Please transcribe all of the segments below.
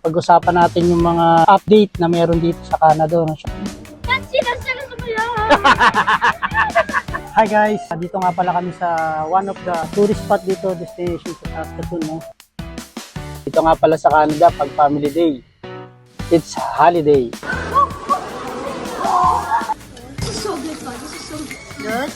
Pag-usapan natin yung mga update na meron dito sa Canada. No? Hi guys! Dito nga pala kami sa one of the tourist spot dito, destination sa Saskatoon. No? Dito nga pala sa Canada pag Family Day. It's holiday. Good.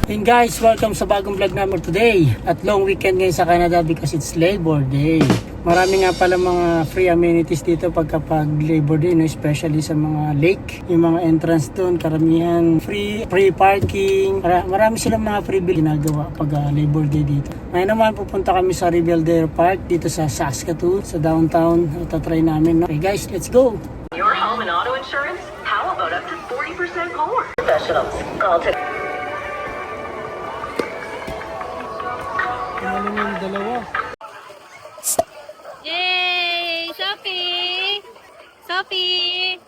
And guys, welcome sa bagong vlog namin today. At long weekend ngayon sa Canada because it's Labor Day. Marami nga pala mga free amenities dito pagkapag Labor Day, no? Especially sa mga lake. Yung mga entrance doon, karamihan free parking. Marami silang mga free bill ginagawa pag Labor Day dito. Ngayon naman pupunta kami sa Rebelder Park dito sa Saskatoon, sa downtown. Itatry namin. No? Okay guys, let's go! Your home and auto insurance? How about up to 40% more? Professionals, call to... Ano yung dalawa? Yay! Sophie! Sophie!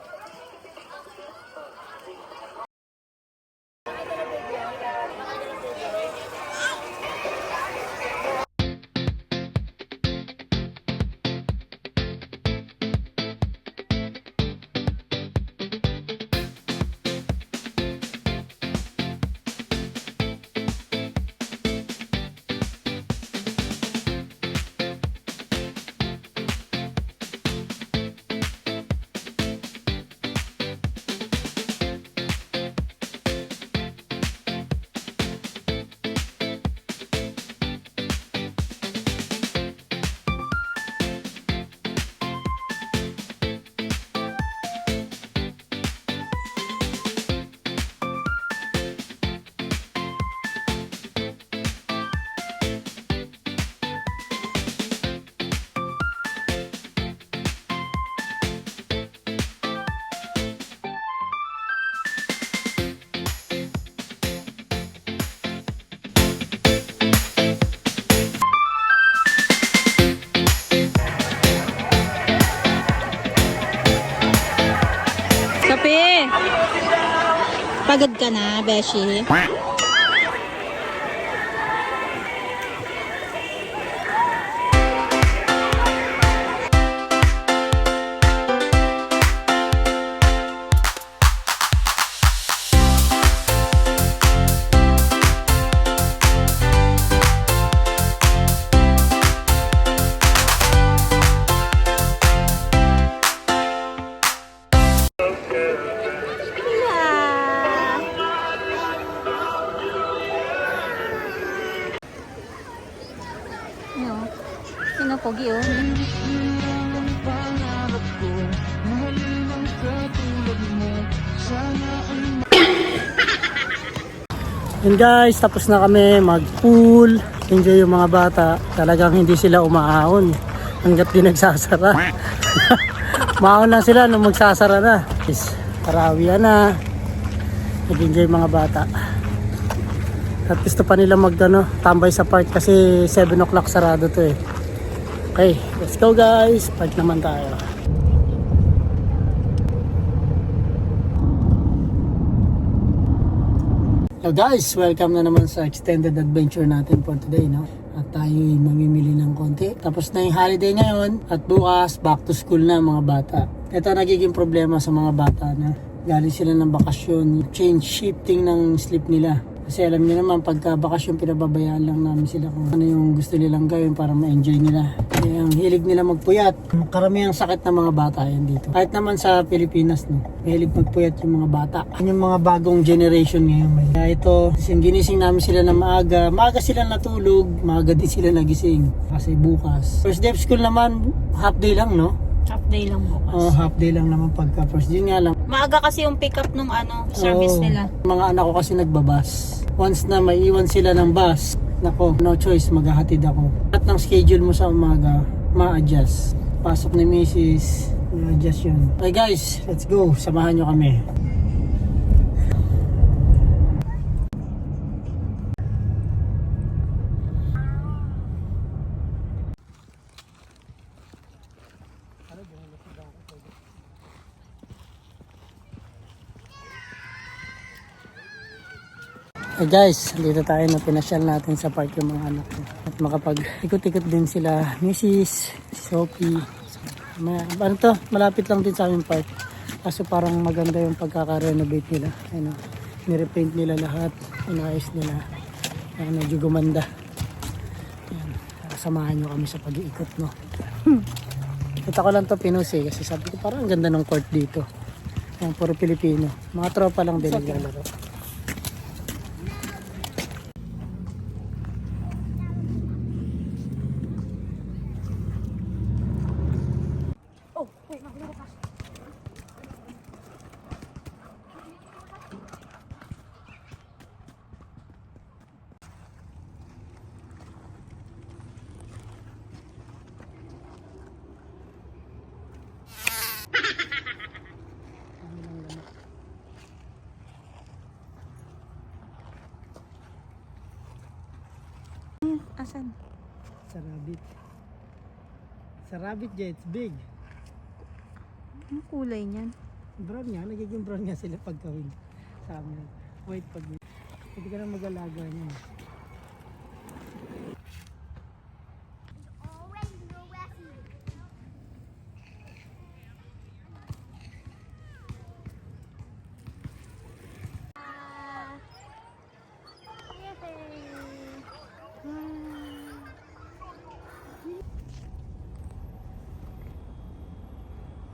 Sophie! Pagod ka na, Beshi? Sino pogi oh. And guys, tapos na kami mag-pool. Enjoy yung mga bata. Talagang hindi sila umaahon hanggat di nagsasara. Maahon lang sila nung magsasara na. Tarawian na. Nag-enjoy mga bata. At gusto pa nila tambay sa park kasi 7 o'clock sarado to eh. Okay, let's go guys. Park naman tayo. So guys, welcome na naman sa extended adventure natin for today, no? At tayo'y mamimili ng konti. Tapos na yung holiday ngayon at bukas back to school na mga bata. Ito nagiging problema sa mga bata na galing sila ng bakasyon, change shifting ng sleep nila. Kasi alam niyo naman, pagka bakasyon pinababayaan lang namin sila kung ano yung gusto nilang gawin para ma-enjoy nila. Kaya ang hilig nila magpuyat. Karamihang sakit ng mga bata yan dito. Kahit naman sa Pilipinas, no, mahilig magpuyat yung mga bata. Yan yung mga bagong generation ngayon. Kaya ito, ginising namin sila na maaga. Maaga sila natulog, maaga din sila nagising. Kasi bukas. First day of school naman, half day lang, no? Half day lang bukas. Oh, half day lang naman pagka first day nga lang. Maaga kasi yung pick up nung service nila. Mga anak ko kasi nagbabas. Once na maiwan sila ng bus, nako, no choice, maghahatid ako. At ng schedule mo sa umaga, ma-adjust. Pasok ni Mrs. ma-adjust yun. Okay guys, let's go. Samahan nyo kami. Guys, dito tayo na pinasyal natin sa park yung mga anak ko. At makapag-ikot-ikot din sila, Mrs., Sophie. Ano to, malapit lang din sa aming park. Kaso parang maganda yung pagkaka-renovate nila. Ano, nirepaint nila lahat, inayos nila. Ayan, medyo gumanda. Ayan, samahan nyo kami sa pag-iikot, no. Kita ko lang to Pinos kasi sabi ko parang ang ganda ng court dito. Ayan, puro Pilipino. Mga tropa lang din naglalaro. Asan? Sa rabbit. Sa rabbit dyan, it's big. Ang kulay niyan. Brown nga, nagiging brown nga sila pagkawin sa amin. White pag hindi ka na mag-alaga niya.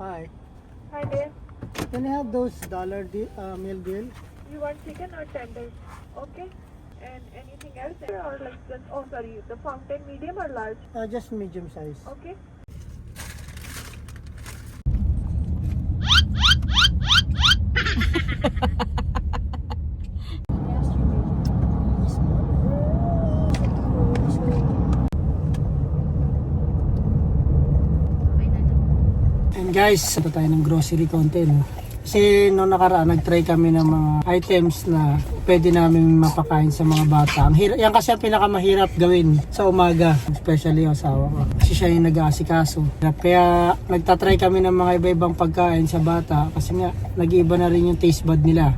Hi. Hi there. Can I have those meal deal? You want chicken or tender? Okay. And anything else? Or like the fountain medium or large? Just medium size. Okay. And guys, ito tayo ng grocery content. Kasi noong nakaraan, nag-try kami ng mga items na pwede namin mapakain sa mga bata. Yan kasi ang pinakamahirap gawin sa umaga, especially yung asawa ko. Kasi siya yung nag-aasikaso. Kaya nagtatry kami ng mga iba-ibang pagkain sa bata kasi nga nag-iiba na rin yung taste bud nila.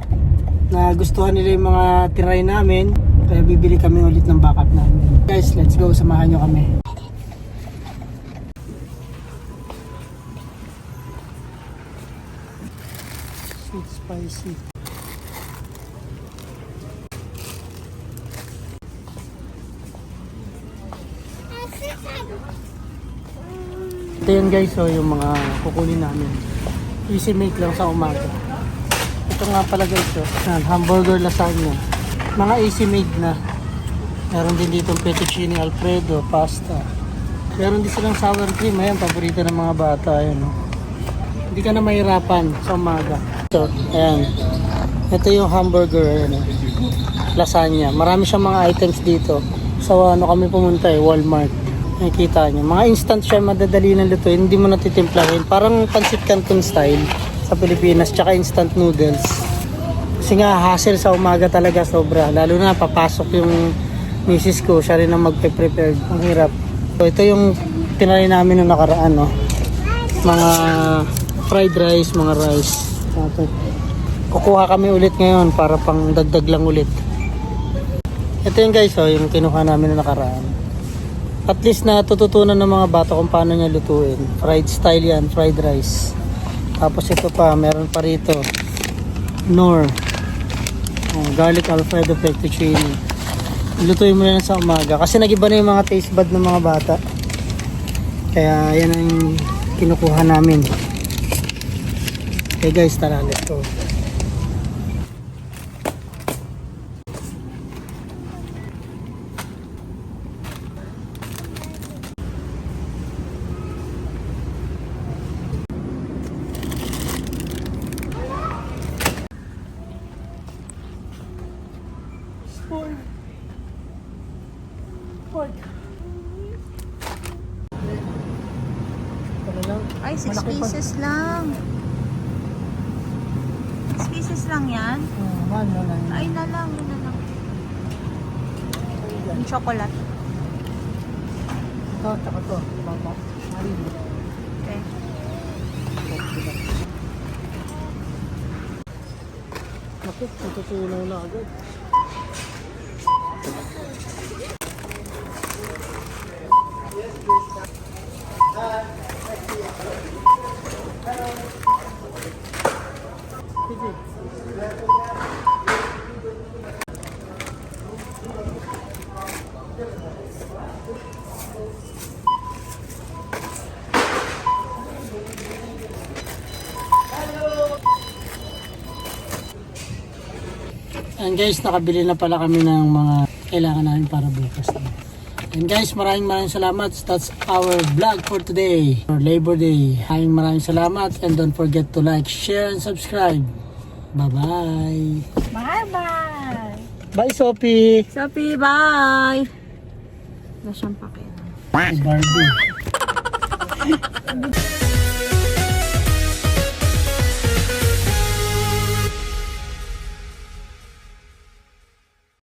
Nagustuhan nila yung mga try namin, kaya bibili kami ulit ng backup namin. Guys, let's go, samahan nyo kami. Sweet spicy. Ito yun guys, so yung mga kukunin namin. Easy make lang sa umaga. Ito nga pala guys, so, hamburger lasagna. Mga easy made na. Meron din dito fettuccine alfredo, pasta. Meron din silang sour cream, ayan, paborito ng mga bata, ayan. Hindi ka na mahirapan sa umaga. So, ayan. Ito yung hamburger, ayan, lasagna. Marami siyang mga items dito. So, kami pumunta Walmart. Nakikita nyo. Mga instant siya, madadali ng lutuin. Hindi mo natitimplahin. Parang pancit canton style sa Pilipinas. Tsaka instant noodles. Kasi nga, hassle sa umaga talaga sobra. Lalo na, papasok yung misis ko. Siya rin ang magpe-prepare. Ang hirap. So, ito yung tinry namin nung nakaraan, no? Mga fried rice, mga rice. Okay. Kukuha kami ulit ngayon para pang dagdag lang ulit. Ito yung guys, yung kinuha namin nung nakaraan. At least natututunan ng mga bata kung paano niya lutuin. Fried style yan, fried rice. Tapos ito pa, meron pa rito. Knorr. Garlic alfredo fettuccine. Lutuin mo na sa umaga. Kasi nagiba na yung mga taste bud ng mga bata. Kaya yan ang kinukuha namin. Okay guys, tara, let's go. Ay, 6 pieces lang. 6 pieces lang yan? Ay, na lang, yun na lang. Yung chocolate. Ito, tsaka ito. Okay. Naku, natutunaw na agad. And guys, nakabili na pala kami ng mga kailangan namin para bukas. And guys, maraming salamat. That's our vlog for today, for Labor Day. Maraming salamat, and don't forget to like, share, and subscribe. Bye-bye. Bye-bye! Bye, Sophie! Sophie, bye! Wala siyang pakialam. Barbie.